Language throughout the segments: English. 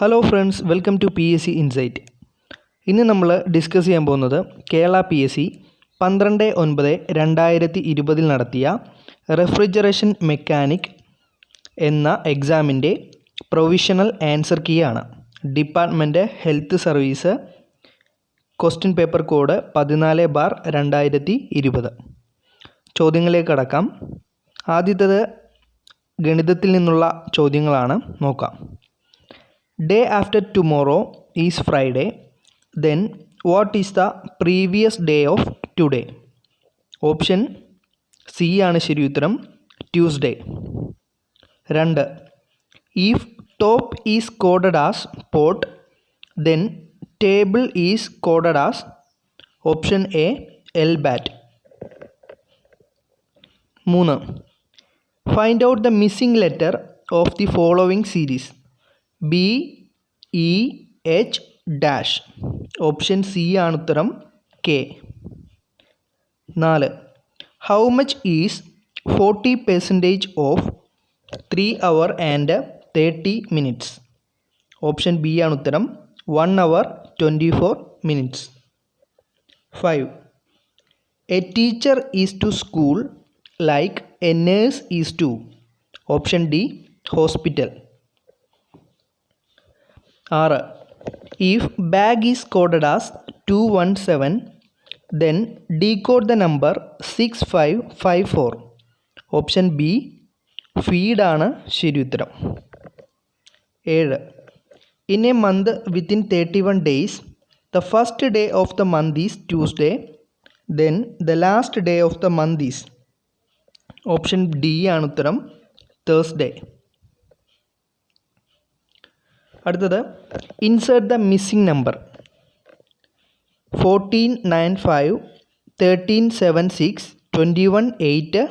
Hello friends, welcome to PSC insight. ഇന്ന് നമ്മൾ discuss ചെയ്യാൻ പോകുന്നത് കേരള PSC 12/9/2020 നടത്തിയ റെഫ്രിജറേഷൻ മെക്കാനിക് എന്ന എക്സാമിൻ്റെ പ്രൊവിഷണൽ ആൻസർ കീ ആണ്. Department health service, question paper code 14/2020. ചോദ്യങ്ങളിലേക്ക് കടക്കാം. ആദ്യത്തേത് ഗണിതത്തിൽ നിന്നുള്ള ചോദ്യങ്ങളാണ്. നോക്കാം. Day after tomorrow is Friday. Then what is the previous day of today? Option C ആണ് ശരി ഉത്തരം, Tuesday. 2. If top is coded as pot, then table is coded as option A, LBAT. 3. Find out the missing letter of the following series. B, E, H dash. Option C ആണ് ഉത്തരം, K. 4. How much is 40% of 3 hour and 30 minutes? Option B ആണ് ഉത്തരം, 1 hour 24 minutes. 5. A teacher is to school like a nurse is to. Option D, hospital. 6. If bag is coded as 217, then decode the number 6554. Option B, feed ആണ് ശരി ഉത്തരം. 7. In a month within 31 days, the first day of the month is Tuesday, then the last day of the month is. Option D ആണ് ഉത്തരം, Thursday. അടുത്തത്, insert the missing number. 1495, 1376, 21 8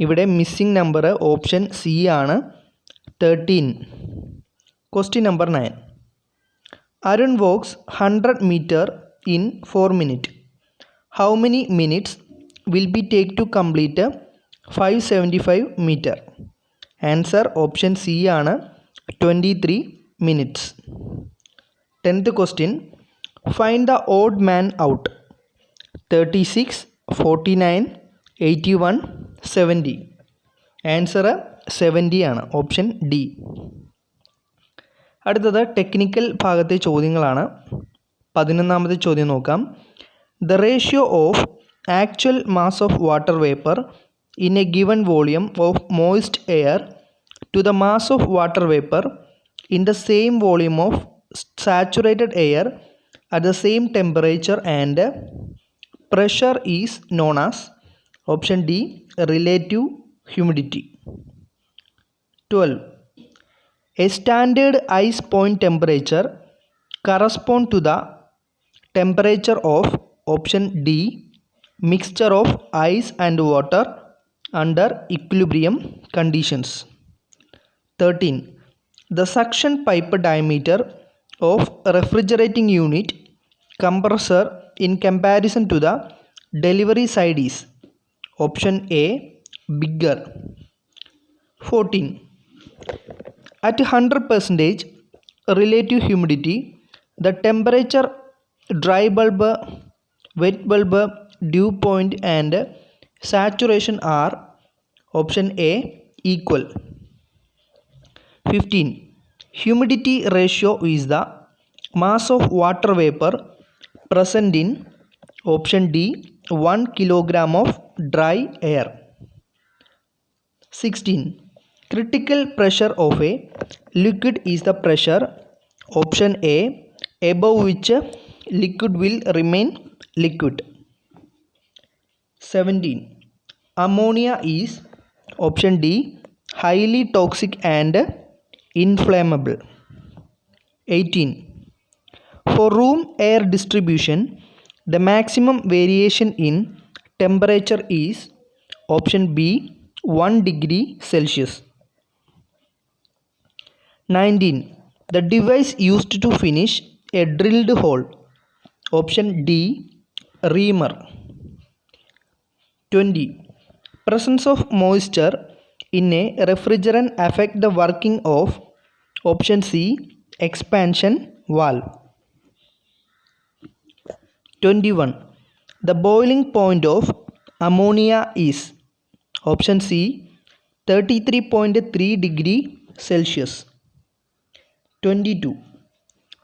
ഇവിടെ missing number option C ആണ്, 13. Question number 9. Arun walks 100 meter in 4 minutes. How many minutes will be take to complete 575 meter? Answer option C ആണ്, 23 minutes. 10th question. Find the odd man out. 36, 49, 81, 70. Answer 70 ആണ്, option D. അടുത്തത് technical ഭാഗത്തെ ചോദ്യങ്ങളാണ്. 11ാമത്തെ ചോദ്യം നോക്കാം. The ratio of actual mass of water vapor in a given volume of moist air to the mass of water vapor in the same volume of saturated air at the same temperature and pressure is known as. Option D, relative humidity. 12. A standard ice point temperature correspond to the temperature of. Option D, mixture of ice and water under equilibrium conditions. 13. The suction pipe diameter of refrigerating unit compressor in comparison to the delivery side is. Option A, bigger. 14. At 100% relative humidity, the temperature dry bulb, wet bulb, dew point and saturation are. Option A, equal. 15. Humidity ratio is the mass of water vapor present in. Option D, 1 kilogram of dry air. 16. Critical pressure of a liquid is the pressure. Option A, above which liquid will remain liquid. 17. Ammonia is. Option D, highly toxic and inflammable. 18. For room air distribution, the maximum variation in temperature is. Option B, 1 degree Celsius. 19. The device used to finish a drilled hole. Option D, reamer. 20. Presence of moisture in a refrigerant affect the working of. Option C, expansion valve. 21. The boiling point of ammonia is option C, 33.3 degree Celsius. 22.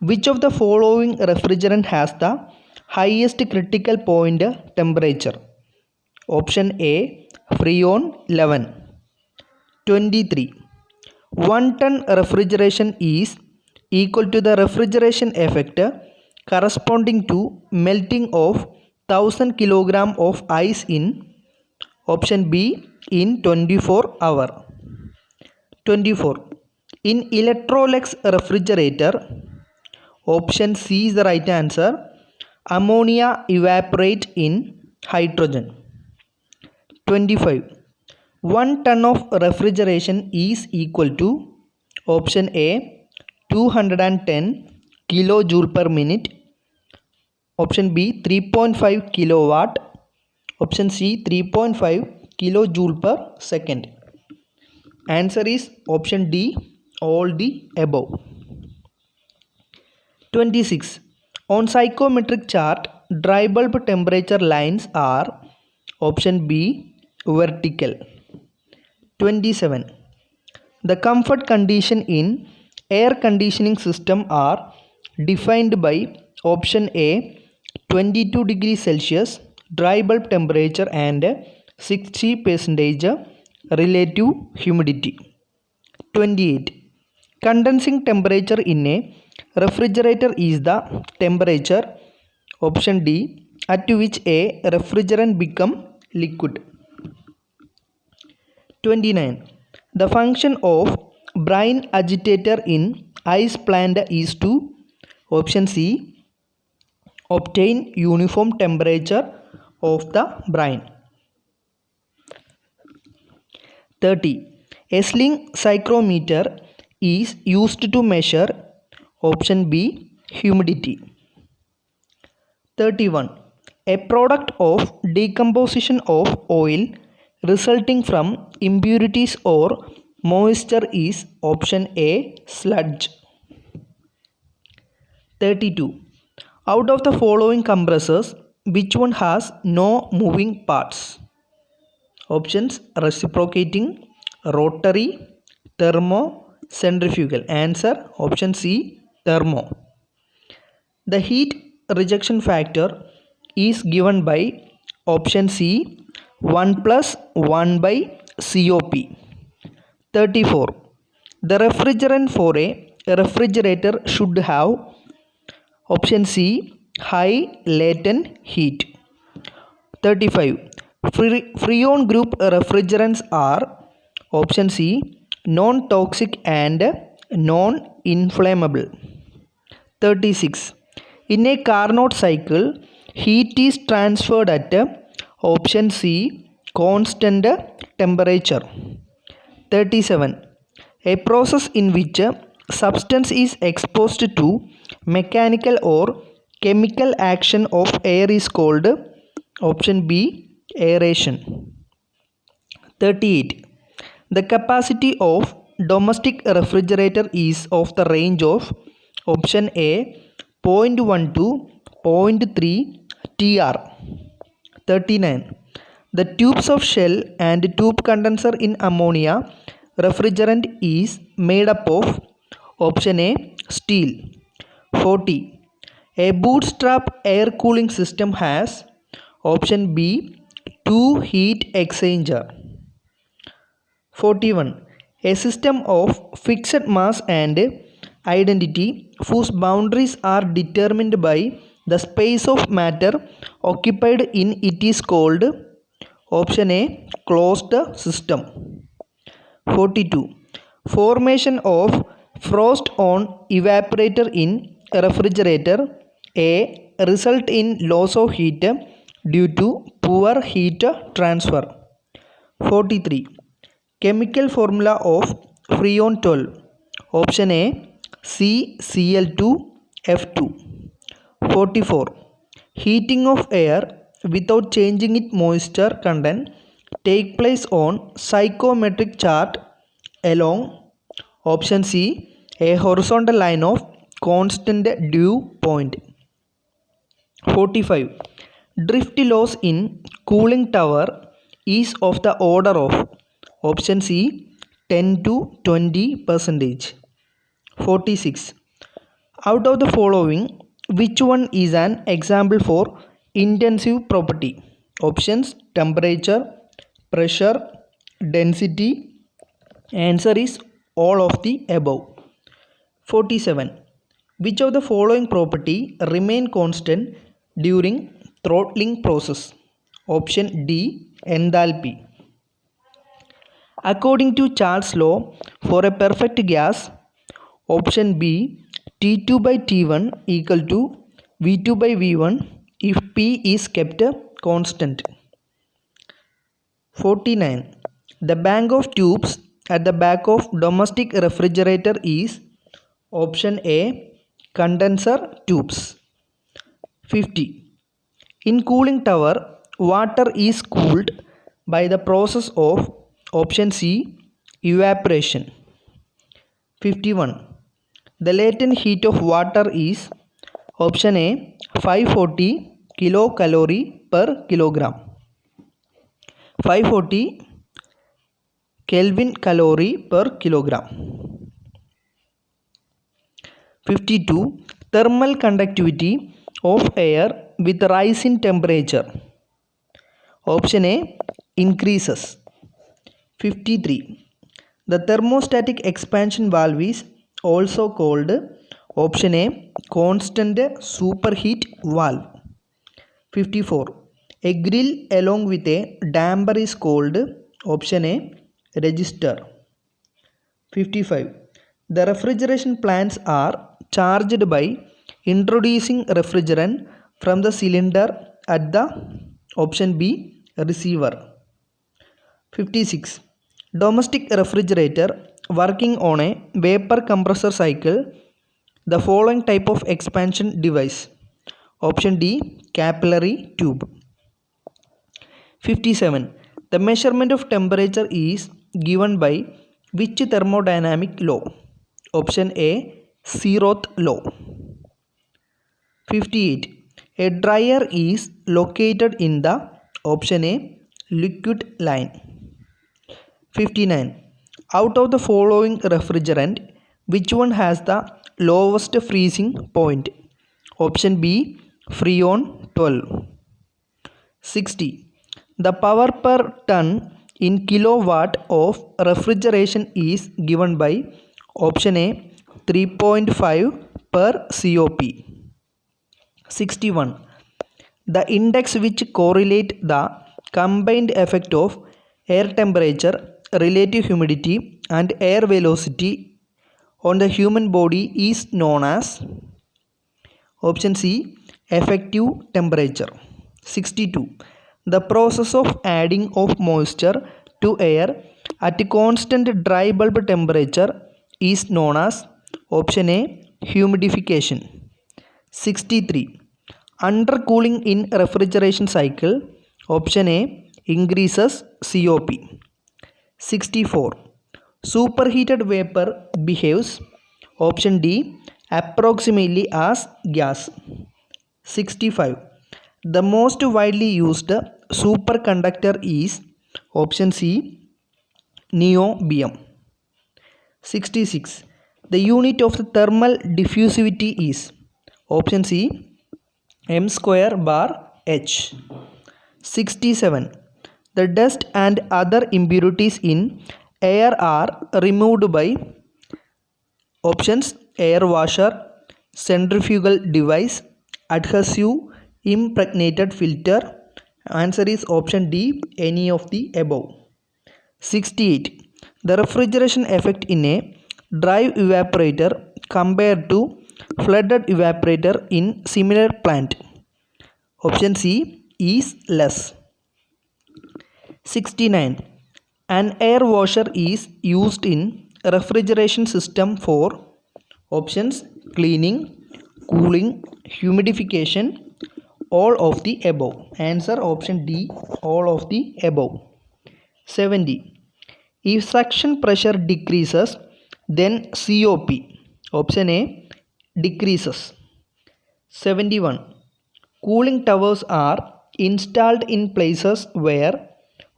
Which of the following refrigerant has the highest critical point temperature? Option A, Freon 11. 23. 1 ton refrigeration is equal to the refrigeration effect corresponding to melting of 1000 kg of ice in option B in 24 hours. 24. In Electrolux refrigerator, option C is the right answer. Ammonia evaporate in hydrogen. 25. 1 ton of refrigeration is equal to option A 210 kilojoule per minute, option B 3.5 kilowatt, option C 3.5 kilojoule per second. Answer is option D, all the above. 26. On psychometric chart, dry bulb temperature lines are option B, vertical. 27. The comfort condition in air conditioning system are defined by option A, 22 degrees Celsius dry bulb temperature and 60% relative humidity. 28. Condensing temperature in a refrigerator is the temperature option D at which a refrigerant become liquid. 29. The function of brine agitator in ice plant is to option C obtain uniform temperature of the brine. 30. A sling psychrometer is used to measure option B humidity. 31. A product of decomposition of oil resulting from impurities or moisture is option A sludge. 32. Out of the following compressors, which one has no moving parts? Options reciprocating, rotary, thermo, centrifugal. Answer option C thermo. The heat rejection factor is given by option C 1 plus 1 by COP. 34. The refrigerant for a refrigerator should have option C high latent heat. 35. Freon group refrigerants are option C non-toxic and non-inflammable. 36. In a Carnot cycle, heat is transferred at option C constant temperature. 37. A process in which substance is exposed to mechanical or chemical action of air is called option B aeration. 38. The capacity of domestic refrigerator is of the range of option A 0.1 to 0.3 TR. 39. The tubes of shell and tube condenser in ammonia refrigerant is made up of option A steel. 40. A bootstrap air cooling system has option B 2 heat exchanger. 41. A system of fixed mass and identity whose boundaries are determined by the space of matter occupied in it is called option A closed system. 42. Formation of frost on evaporator in refrigerator A result in loss of heat due to poor heat transfer. 43. Chemical formula of Freon 12. Option A CCl2F2. 44. Heating of air without changing its moisture content take place on psychometric chart along option C A horizontal line of constant dew point. 45. Drift loss in cooling tower is of the order of option C 10 to 20%. 46. Out of the following, which one is an example for intensive property? Options: temperature, pressure, density. Answer is all of the above. 47. Which of the following property remain constant during throttling process? Option D, enthalpy. According to Charles' law, for a perfect gas, option B, T2 by T1 equal to V2 by V1 if P is kept constant. 49. The bank of tubes at the back of domestic refrigerator is option A, condenser tubes. 50. In cooling tower, water is cooled by the process of option C, evaporation. 51. The latent heat of water is option A, 540 kilocalorie per kilogram. 540 Kelvin calorie per kilogram. 52. Thermal conductivity of air with rise in temperature. Option A, increases. 53. The thermostatic expansion valve is also called option A, constant superheat valve. 54. A grill along with a damper is called option A, register. 55. The refrigeration plants are charged by introducing refrigerant from the cylinder at the option B, receiver. 56. Domestic refrigerator working on a vapor compressor cycle, the following type of expansion device. Option D, capillary tube. 57. The measurement of temperature is given by which thermodynamic law? Option A, zeroth law. 58. A dryer is located in the option A, liquid line. 59. Out of the following refrigerant, which one has the lowest freezing point? Option B, Freon 12. 60. The power per ton in kilowatt of refrigeration is given by option A, 3.5 per COP. 61. The index which correlate the combined effect of air temperature, relative humidity and air velocity on the human body is known as option C, effective temperature. 62. The process of adding of moisture to air at constant dry bulb temperature is known as option A, humidification. 63. Undercooling in refrigeration cycle, option A, increases COP. 64. Superheated vapor behaves, option D, approximately as gas. 65. The most widely used superconductor is option C, niobium. 66. The unit of the thermal diffusivity is option C, m square bar h. 67. The dust and other impurities in air are removed by options air washer, centrifugal device, adhesive, impregnated filter. Answer is option D, any of the above. 68. The refrigeration effect in a dry evaporator compared to flooded evaporator in similar plant. Option C is less. 69. An air washer is used in refrigeration system for options cleaning, cooling, humidification, all of the above. Answer option D, all of the above. 70. If suction pressure decreases, then COP. Option A, decreases. 71. Cooling towers are installed in places where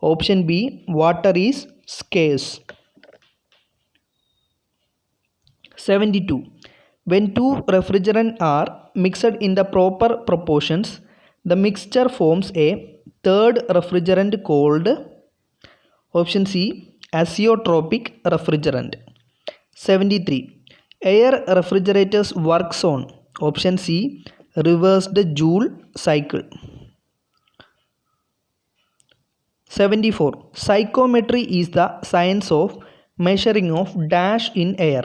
option B, water is scarce. 72. When two refrigerants are mixed in the proper proportions, the mixture forms a third refrigerant called option C, azeotropic refrigerant. 73. Air refrigerators works on option C, reversed Joule cycle. 74. Psychometry is the science of measuring of dash in air.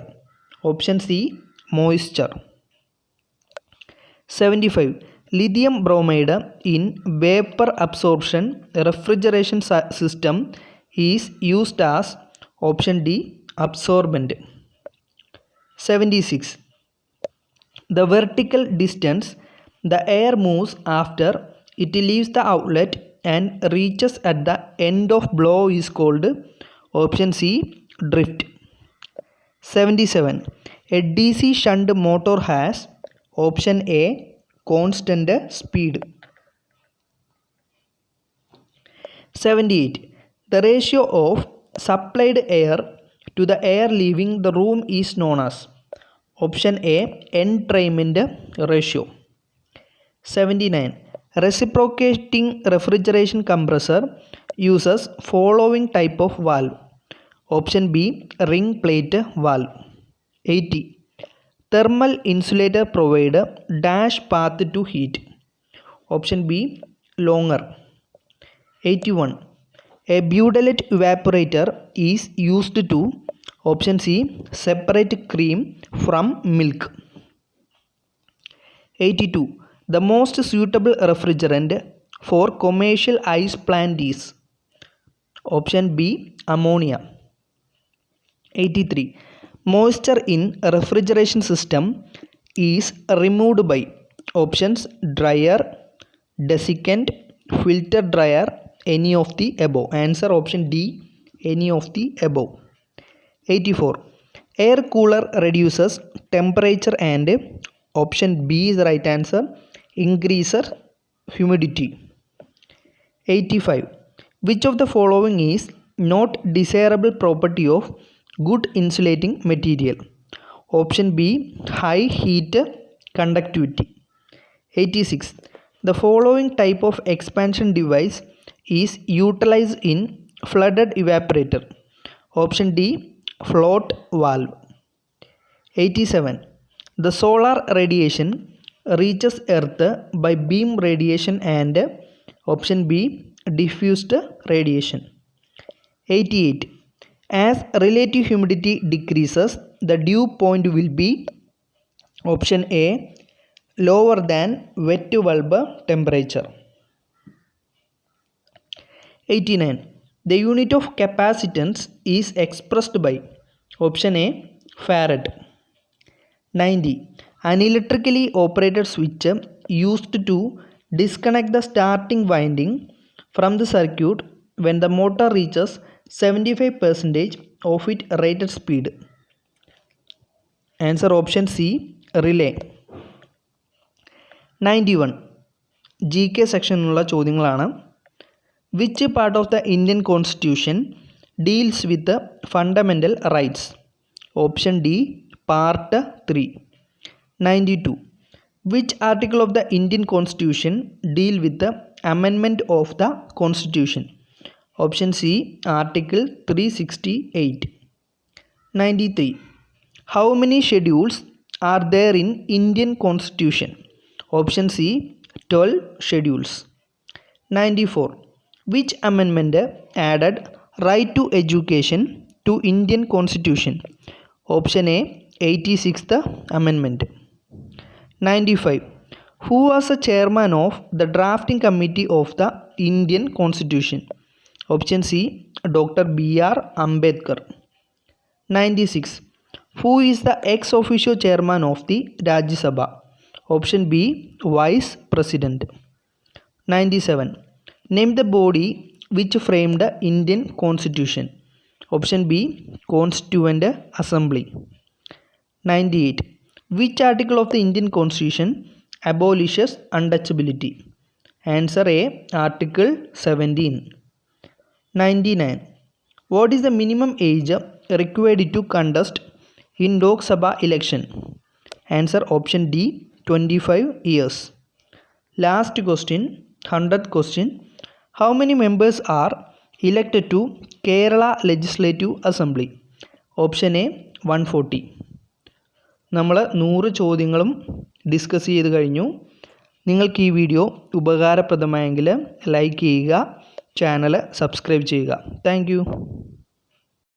Option C, moisture. 75. Lithium bromide in vapor absorption refrigeration system is used as option D, absorbent. 76. The vertical distance the air moves after it leaves the outlet and reaches at the end of blow is called option C, drift. 77. A DC shunt motor has option A, constant speed. 78. The ratio of supplied air to the air leaving the room is known as option A, entrainment ratio. 79. Reciprocating refrigeration compressor uses following type of valve. Option B, ring plate valve. 80. Thermal insulator provide dash path to heat. Option B, longer. 81. A Budalite evaporator is used to option C, separate cream from milk. 82. The most suitable refrigerant for commercial ice plant is option B, ammonia. 83. Moisture in refrigeration system is removed by options dryer, desiccant, filter dryer, any of the above. Answer option D, any of the above. 84. Air cooler reduces temperature and option B is the right answer, increases humidity. 85. Which of the following is not desirable property of good insulating material? Option B, high heat conductivity. 86. The following type of expansion device is utilized in flooded evaporator. Option D, float valve. 87. The solar radiation reaches earth by beam radiation and option B, diffused radiation. 88. As relative humidity decreases, the dew point will be option A, lower than wet bulb temperature. 89. The unit of capacitance is expressed by option A, farad. 90. An electrically operated switch used to disconnect the starting winding from the circuit when the motor reaches 75% of its rated speed. Answer option C, relay. 91. GK സെക്ഷനിലുള്ള ചോദ്യങ്ങളാണ്. Which part of the Indian Constitution deals with the fundamental rights? Option D, Part 3. 92. Which article of the Indian Constitution deal with the amendment of the Constitution? Option C, Article 368. 93. How many schedules are there in Indian Constitution? Option C, 12 schedules. 94. Which amendment added right to education to Indian Constitution? Option A, 86th Amendment. 95. Who was the chairman of the drafting committee of the Indian Constitution? Option C, Dr. B.R. Ambedkar. 96. Who is the ex officio chairman of the Rajya Sabha? Option B, Vice President. 97. Name the body which framed the Indian Constitution. Option B, Constituent Assembly. 98. Which article of the Indian Constitution abolishes untouchability? Answer A. Article 17. 99. What is the minimum age required to contest in Lok Sabha election? Answer option D. 25 years. Last question, 100th question. How many members are elected to Kerala Legislative Assembly? Option A. 140. നമ്മൾ 100 ചോദ്യങ്ങളും discuss ചെയ്ത് കഴിഞ്ഞു. നിങ്ങൾക്ക് ഈ video ഉപകാരപ്രദമായെങ്കിൽ like ചെയ്യുക, channel subscribe ചെയ്യുക. Thank